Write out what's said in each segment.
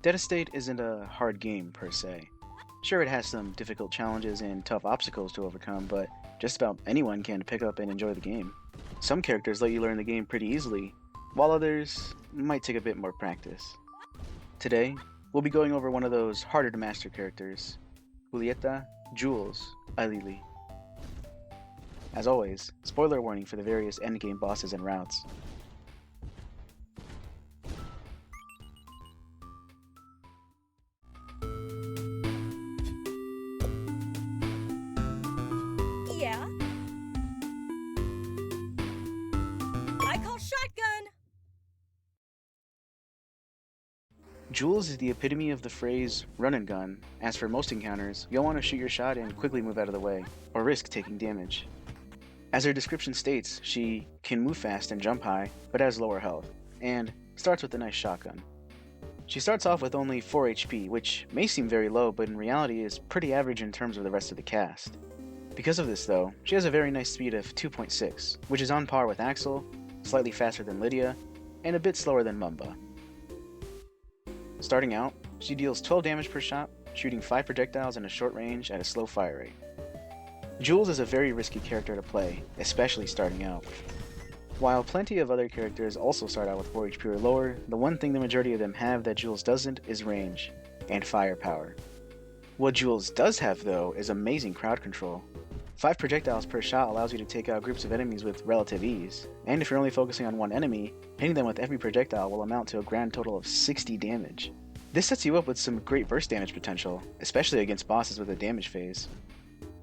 Dead isn't a hard game per se. Sure, it has some difficult challenges and tough obstacles to overcome, but just about anyone can pick up and enjoy the game. Some characters let you learn the game pretty easily, while others might take a bit more practice. Today, we'll be going over one of those harder to master characters, Julieta, Jules, Alili. As always, spoiler warning for the various endgame bosses and routes. Yeah. I call shotgun. Jules is the epitome of the phrase run and gun. As for most encounters, you'll want to shoot your shot and quickly move out of the way, or risk taking damage. As her description states, she can move fast and jump high, but has lower health, and starts with a nice shotgun. She starts off with only 4 HP, which may seem very low, but in reality is pretty average in terms of the rest of the cast. Because of this though, she has a very nice speed of 2.6, which is on par with Axel, slightly faster than Lydia, and a bit slower than Mumba. Starting out, she deals 12 damage per shot, shooting 5 projectiles in a short range at a slow fire rate. Jules is a very risky character to play, especially starting out. While plenty of other characters also start out with 4 HP or lower, the one thing the majority of them have that Jules doesn't is range and firepower. What Jules does have though is amazing crowd control. 5 projectiles per shot allows you to take out groups of enemies with relative ease, and if you're only focusing on one enemy, hitting them with every projectile will amount to a grand total of 60 damage. This sets you up with some great burst damage potential, especially against bosses with a damage phase.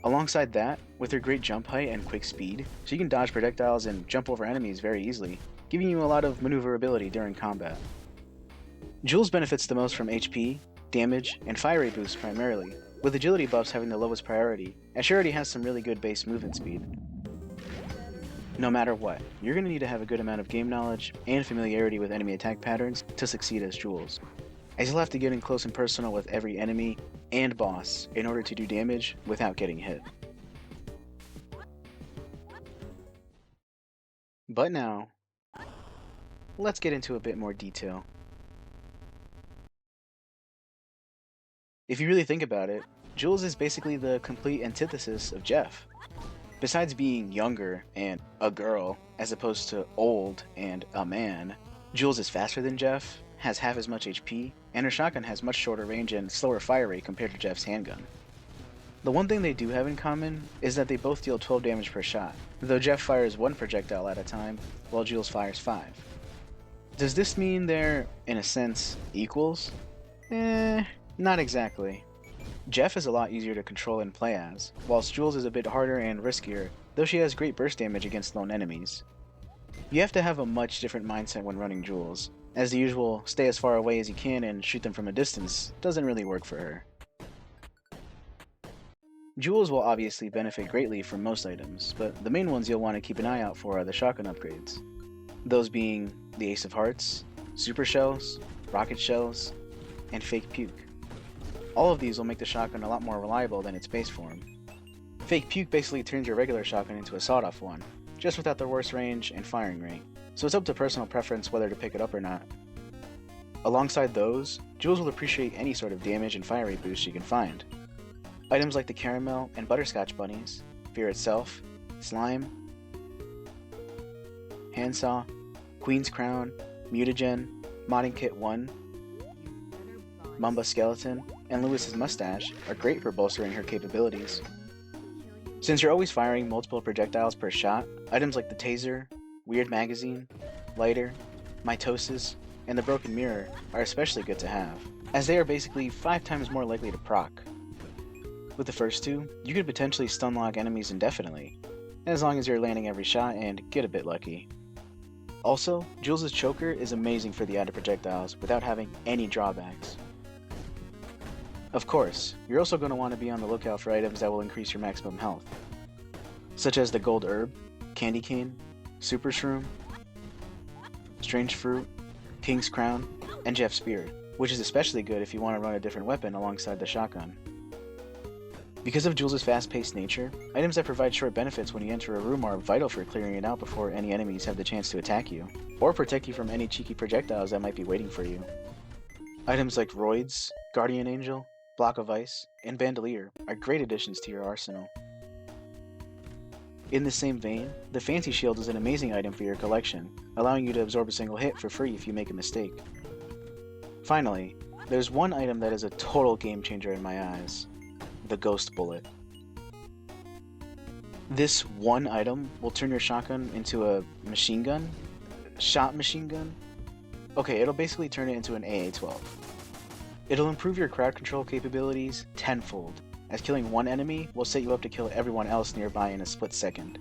Alongside that, with her great jump height and quick speed, she can dodge projectiles and jump over enemies very easily, giving you a lot of maneuverability during combat. Jules benefits the most from HP, damage, and fire rate boosts primarily, with agility buffs having the lowest priority, as she already has some really good base movement speed. No matter what, you're going to need to have a good amount of game knowledge and familiarity with enemy attack patterns to succeed as Jules, as you'll have to get in close and personal with every enemy and boss in order to do damage without getting hit. But now, let's get into a bit more detail. If you really think about it, Jules is basically the complete antithesis of Jeff. Besides being younger and a girl, as opposed to old and a man, Jules is faster than Jeff, has half as much HP, and her shotgun has much shorter range and slower fire rate compared to Jeff's handgun. The one thing they do have in common is that they both deal 12 damage per shot, though Jeff fires 1 projectile at a time, while Jules fires 5. Does this mean they're, in a sense, equals? Not exactly. Jeff is a lot easier to control and play as, whilst Jules is a bit harder and riskier, though she has great burst damage against lone enemies. You have to have a much different mindset when running Jules, as the usual stay as far away as you can and shoot them from a distance doesn't really work for her. Jules will obviously benefit greatly from most items, but the main ones you'll want to keep an eye out for are the shotgun upgrades. Those being the Ace of Hearts, Super Shells, Rocket Shells, and Fake Puke. All of these will make the shotgun a lot more reliable than its base form. Fake Puke basically turns your regular shotgun into a sawed-off one, just without the worst range and firing rate, so it's up to personal preference whether to pick it up or not. Alongside those, Jules will appreciate any sort of damage and fire rate boost she can find. Items like the Caramel and Butterscotch Bunnies, Fear itself, Slime, Handsaw, Queen's Crown, Mutagen, Modding Kit 1, Mamba Skeleton, and Lewis's Mustache are great for bolstering her capabilities. Since you're always firing multiple projectiles per shot, items like the Taser, Weird Magazine, Lighter, Mitosis, and the Broken Mirror are especially good to have, as they are basically 5 times more likely to proc. With the first two, you could potentially stun lock enemies indefinitely, as long as you're landing every shot and get a bit lucky. Also, Jules' Choker is amazing for the added projectiles without having any drawbacks. Of course, you're also going to want to be on the lookout for items that will increase your maximum health, such as the Gold Herb, Candy Cane, Super Shroom, Strange Fruit, King's Crown, and Jeff's Spirit, which is especially good if you want to run a different weapon alongside the shotgun. Because of Jules' fast-paced nature, items that provide short benefits when you enter a room are vital for clearing it out before any enemies have the chance to attack you, or protect you from any cheeky projectiles that might be waiting for you. Items like Roids, Guardian Angel, Block of Ice, and Bandolier are great additions to your arsenal. In the same vein, the Fancy Shield is an amazing item for your collection, allowing you to absorb a single hit for free if you make a mistake. Finally, there's one item that is a total game changer in my eyes: the Ghost Bullet. This one item will turn your shotgun into a machine gun? Shot machine gun? Okay, it'll basically turn it into an AA-12. It'll improve your crowd control capabilities tenfold, as killing one enemy will set you up to kill everyone else nearby in a split second.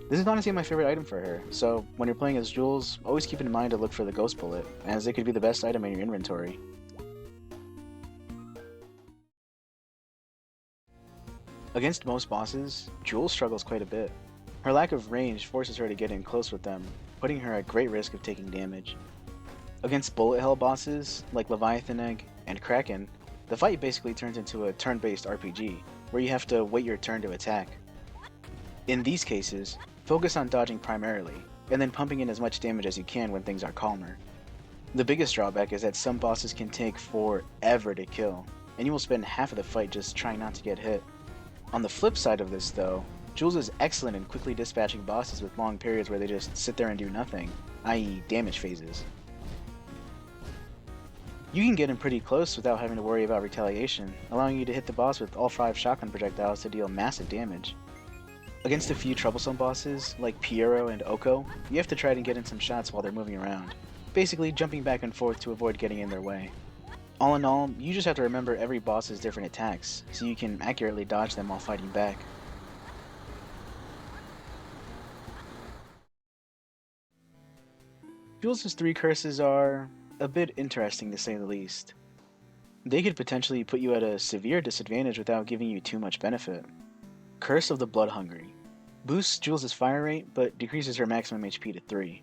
This is honestly my favorite item for her, so when you're playing as Jules, always keep in mind to look for the Ghost Bullet, as it could be the best item in your inventory. Against most bosses, Jules struggles quite a bit. Her lack of range forces her to get in close with them, putting her at great risk of taking damage. Against bullet hell bosses, like Leviathan Egg and Kraken, the fight basically turns into a turn-based RPG, where you have to wait your turn to attack. In these cases, focus on dodging primarily, and then pumping in as much damage as you can when things are calmer. The biggest drawback is that some bosses can take forever to kill, and you will spend half of the fight just trying not to get hit. On the flip side of this though, Jules is excellent in quickly dispatching bosses with long periods where they just sit there and do nothing, i.e. damage phases. You can get in pretty close without having to worry about retaliation, allowing you to hit the boss with all 5 shotgun projectiles to deal massive damage. Against a few troublesome bosses, like Piero and Oko, you have to try to get in some shots while they're moving around, basically jumping back and forth to avoid getting in their way. All in all, you just have to remember every boss's different attacks, so you can accurately dodge them while fighting back. Jules' 3 curses are a bit interesting to say the least. They could potentially put you at a severe disadvantage without giving you too much benefit. Curse of the Blood Hungry. Boosts Jules' fire rate, but decreases her maximum HP to 3.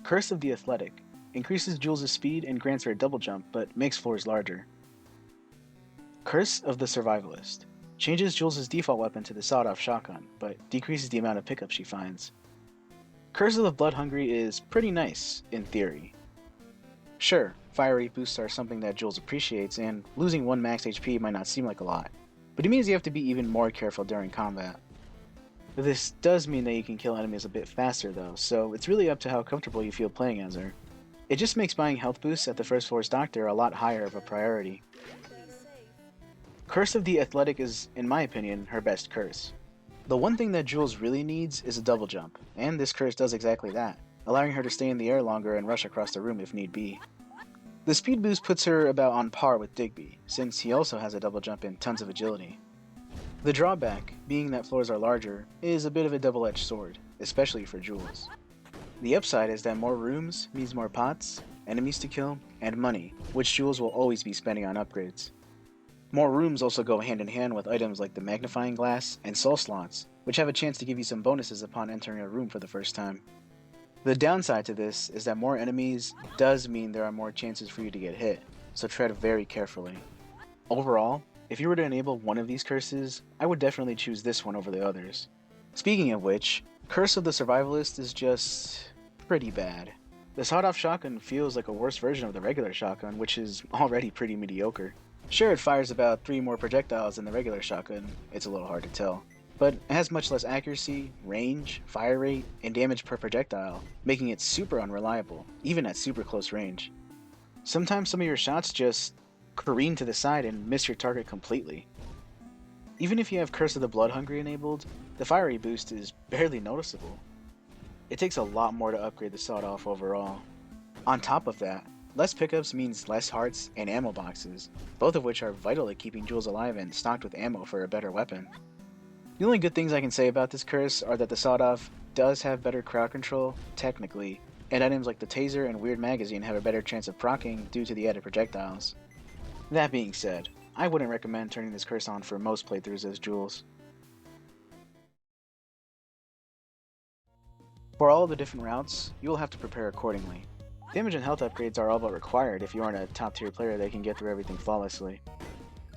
Curse of the Athletic. Increases Jules' speed and grants her a double jump, but makes floors larger. Curse of the Survivalist. Changes Jules' default weapon to the sawed-off shotgun, but decreases the amount of pickups she finds. Curse of the Blood Hungry is pretty nice, in theory. Sure, fire rate boosts are something that Jules appreciates, and losing 1 max HP might not seem like a lot, but it means you have to be even more careful during combat. This does mean that you can kill enemies a bit faster though, so it's really up to how comfortable you feel playing as her. It just makes buying health boosts at the first floor's doctor a lot higher of a priority. Curse of the Athletic is, in my opinion, her best curse. The one thing that Jules really needs is a double jump, and this curse does exactly that, allowing her to stay in the air longer and rush across the room if need be. The speed boost puts her about on par with Digby, since he also has a double jump and tons of agility. The drawback, being that floors are larger, is a bit of a double-edged sword, especially for Jules. The upside is that more rooms means more pots, enemies to kill, and money, which Jules will always be spending on upgrades. More rooms also go hand in hand with items like the magnifying glass and soul slots, which have a chance to give you some bonuses upon entering a room for the first time. The downside to this is that more enemies does mean there are more chances for you to get hit, so tread very carefully. Overall, if you were to enable one of these curses, I would definitely choose this one over the others. Speaking of which, Curse of the Survivalist is just pretty bad. The sawed-off shotgun feels like a worse version of the regular shotgun, which is already pretty mediocre. Sure, it fires about 3 more projectiles than the regular shotgun, it's a little hard to tell, but it has much less accuracy, range, fire rate, and damage per projectile, making it super unreliable, even at super close range. Sometimes some of your shots just careen to the side and miss your target completely. Even if you have Curse of the Blood Hungry enabled, the fire rate boost is barely noticeable. It takes a lot more to upgrade the sawed-off overall. On top of that, less pickups means less hearts and ammo boxes, both of which are vital to keeping Jules alive and stocked with ammo for a better weapon. The only good things I can say about this curse are that the sawed-off does have better crowd control, technically, and items like the taser and weird magazine have a better chance of proccing due to the added projectiles. That being said, I wouldn't recommend turning this curse on for most playthroughs as Jules. For all the different routes, you will have to prepare accordingly. Damage and health upgrades are all but required if you aren't a top tier player that can get through everything flawlessly.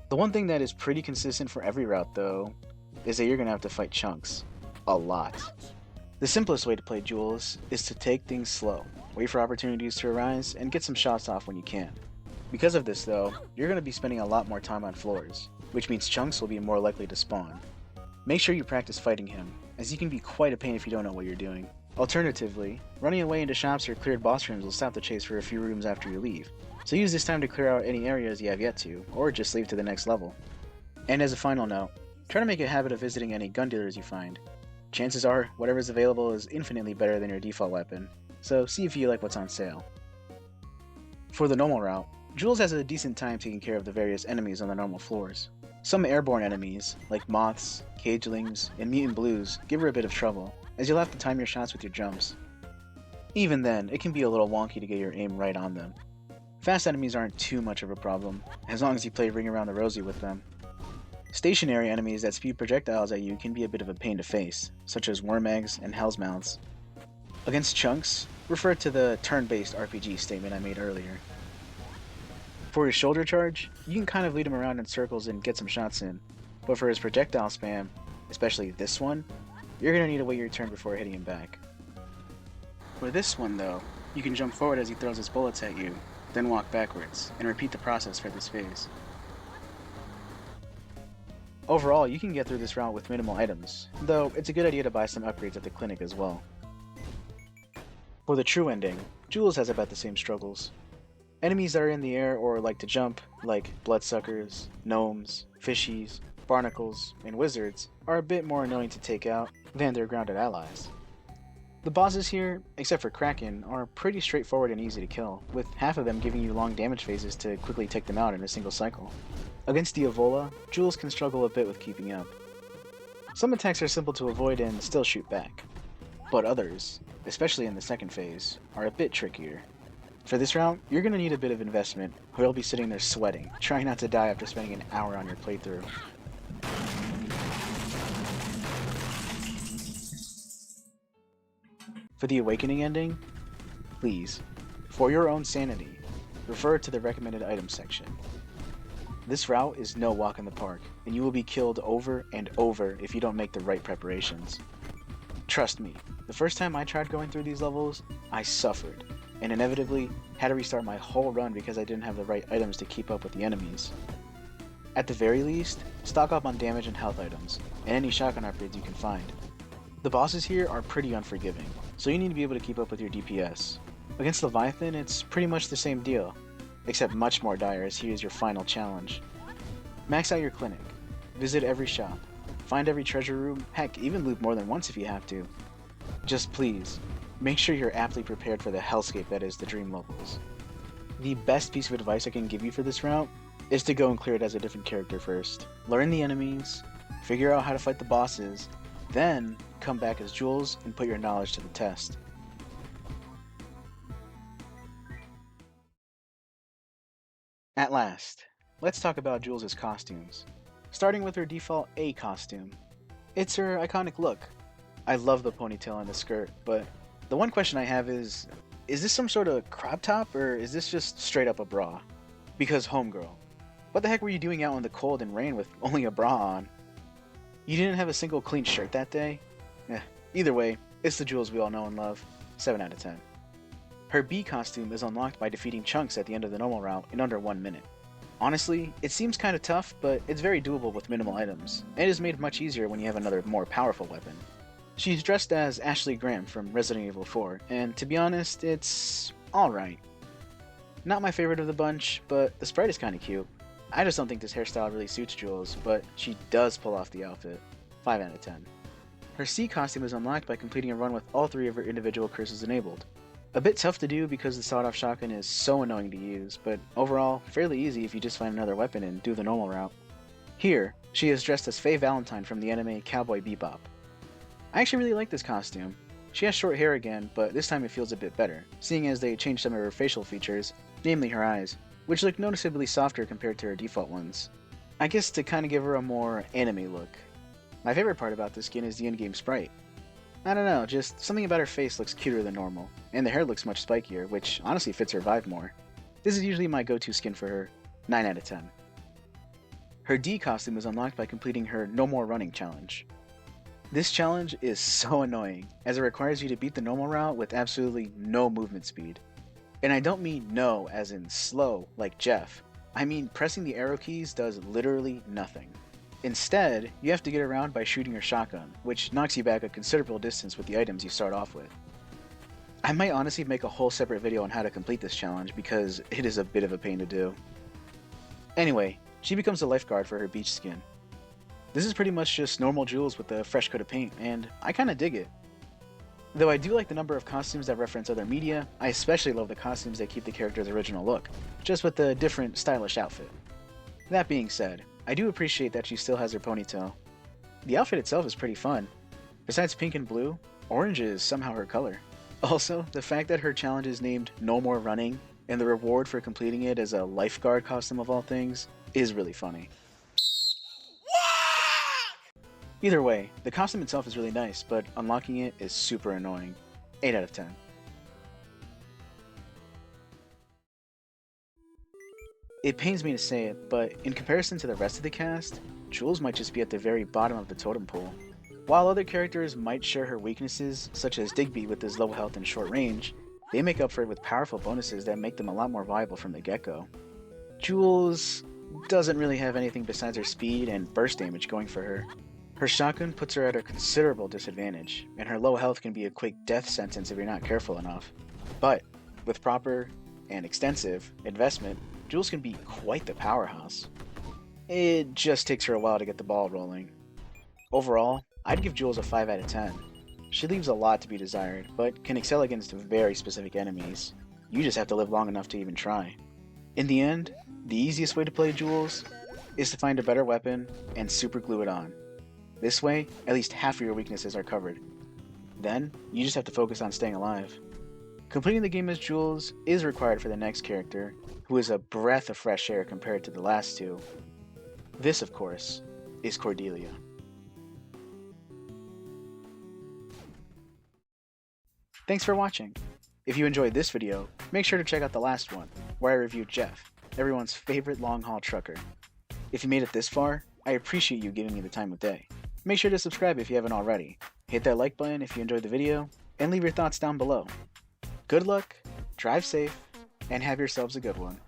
The one thing that is pretty consistent for every route though, is that you're going to have to fight chunks. A lot. The simplest way to play Jules is to take things slow. wait for opportunities to arise, and get some shots off when you can. Because of this though, you're going to be spending a lot more time on floors, which means chunks will be more likely to spawn. Make sure you practice fighting him, as he can be quite a pain if you don't know what you're doing. Alternatively, running away into shops or cleared boss rooms will stop the chase for a few rooms after you leave, so use this time to clear out any areas you have yet to, or just leave to the next level. And as a final note, try to make a habit of visiting any gun dealers you find. Chances are, whatever's available is infinitely better than your default weapon, so see if you like what's on sale. For the normal route, Jules has a decent time taking care of the various enemies on the normal floors. Some airborne enemies, like moths, cagelings, and mutant blues, give her a bit of trouble, as you'll have to time your shots with your jumps. Even then, it can be a little wonky to get your aim right on them. Fast enemies aren't too much of a problem, as long as you play Ring Around the Rosie with them. Stationary enemies that spew projectiles at you can be a bit of a pain to face, such as worm eggs and hell's mouths. Against chunks, refer to the turn-based RPG statement I made earlier. For his shoulder charge, you can kind of lead him around in circles and get some shots in, but for his projectile spam, especially this one, you're going to need to wait your turn before hitting him back. For this one though, you can jump forward as he throws his bullets at you, then walk backwards, and repeat the process for this phase. Overall, you can get through this route with minimal items, though it's a good idea to buy some upgrades at the clinic as well. For the true ending, Jules has about the same struggles. Enemies that are in the air or like to jump, like bloodsuckers, gnomes, fishies, barnacles, and wizards, are a bit more annoying to take out than their grounded allies. The bosses here, except for Kraken, are pretty straightforward and easy to kill, with half of them giving you long damage phases to quickly take them out in a single cycle. Against the Evola, Jules can struggle a bit with keeping up. Some attacks are simple to avoid and still shoot back, but others, especially in the second phase, are a bit trickier. For this round, you're going to need a bit of investment, or you'll be sitting there sweating, trying not to die after spending an hour on your playthrough. For the Awakening ending, please, for your own sanity, refer to the recommended items section. This route is no walk in the park, and you will be killed over and over if you don't make the right preparations. Trust me, the first time I tried going through these levels, I suffered, and inevitably had to restart my whole run because I didn't have the right items to keep up with the enemies. At the very least, stock up on damage and health items, and any shotgun upgrades you can find. The bosses here are pretty unforgiving, so you need to be able to keep up with your DPS. Against Leviathan, it's pretty much the same deal, except much more dire as he is your final challenge. Max out your clinic, visit every shop, find every treasure room, heck, even loot more than once if you have to. Just please, make sure you're aptly prepared for the hellscape that is the dream levels. The best piece of advice I can give you for this route is to go and clear it as a different character first. Learn the enemies, figure out how to fight the bosses, then come back as Jules and put your knowledge to the test. At last, let's talk about Jules' costumes. Starting with her default A costume. It's her iconic look. I love the ponytail and the skirt, but the one question I have is this some sort of crop top or is this just straight up a bra? Because homegirl, what the heck were you doing out in the cold and rain with only a bra on? You didn't have a single clean shirt that day? Either way, it's the Jules we all know and love. 7 out of 10. Her B costume is unlocked by defeating chunks at the end of the normal route in under 1 minute. Honestly, it seems kinda tough, but it's very doable with minimal items, and is made much easier when you have another more powerful weapon. She's dressed as Ashley Graham from Resident Evil 4, and to be honest, it's alright. Not my favorite of the bunch, but the sprite is kinda cute. I just don't think this hairstyle really suits Jules, but she does pull off the outfit. 5 out of 10. Her C costume is unlocked by completing a run with all 3 of her individual curses enabled. A bit tough to do because the sawed-off shotgun is so annoying to use, but overall, fairly easy if you just find another weapon and do the normal route. Here, she is dressed as Faye Valentine from the anime Cowboy Bebop. I actually really like this costume. She has short hair again, but this time it feels a bit better, seeing as they changed some of her facial features, namely her eyes, which look noticeably softer compared to her default ones. I guess to kinda give her a more anime look. My favorite part about this skin is the in-game sprite. I don't know, just something about her face looks cuter than normal, and the hair looks much spikier, which honestly fits her vibe more. This is usually my go-to skin for her. 9 out of 10. Her D costume is unlocked by completing her No More Running challenge. This challenge is so annoying, as it requires you to beat the normal route with absolutely no movement speed. And I don't mean no as in slow, like Jeff. I mean pressing the arrow keys does literally nothing. Instead, you have to get around by shooting your shotgun, which knocks you back a considerable distance with the items you start off with. I might honestly make a whole separate video on how to complete this challenge because it is a bit of a pain to do. Anyway, she becomes a lifeguard for her beach skin. This is pretty much just normal Jules with a fresh coat of paint, and I kinda dig it. Though I do like the number of costumes that reference other media, I especially love the costumes that keep the character's original look, just with a different stylish outfit. That being said, I do appreciate that she still has her ponytail. The outfit itself is pretty fun. Besides pink and blue, orange is somehow her color. Also, the fact that her challenge is named No More Running, and the reward for completing it is a lifeguard costume of all things, is really funny. Either way, the costume itself is really nice, but unlocking it is super annoying. 8 out of 10. It pains me to say it, but in comparison to the rest of the cast, Jules might just be at the very bottom of the totem pole. While other characters might share her weaknesses, such as Digby with his low health and short range, they make up for it with powerful bonuses that make them a lot more viable from the get-go. Jules doesn't really have anything besides her speed and burst damage going for her. Her shotgun puts her at a considerable disadvantage, and her low health can be a quick death sentence if you're not careful enough. But, with proper and extensive investment, Jules can be quite the powerhouse. It just takes her a while to get the ball rolling. Overall, I'd give Jules a 5 out of 10. She leaves a lot to be desired, but can excel against very specific enemies. You just have to live long enough to even try. In the end, the easiest way to play Jules is to find a better weapon and super glue it on. This way, at least half of your weaknesses are covered. Then, you just have to focus on staying alive. Completing the game as Jules is required for the next character, who is a breath of fresh air compared to the last two. This, of course, is Cordelia. Thanks for watching. If you enjoyed this video, make sure to check out the last one, where I reviewed Jeff, everyone's favorite long-haul trucker. If you made it this far, I appreciate you giving me the time of day. Make sure to subscribe if you haven't already, hit that like button if you enjoyed the video, and leave your thoughts down below. Good luck, drive safe, and have yourselves a good one.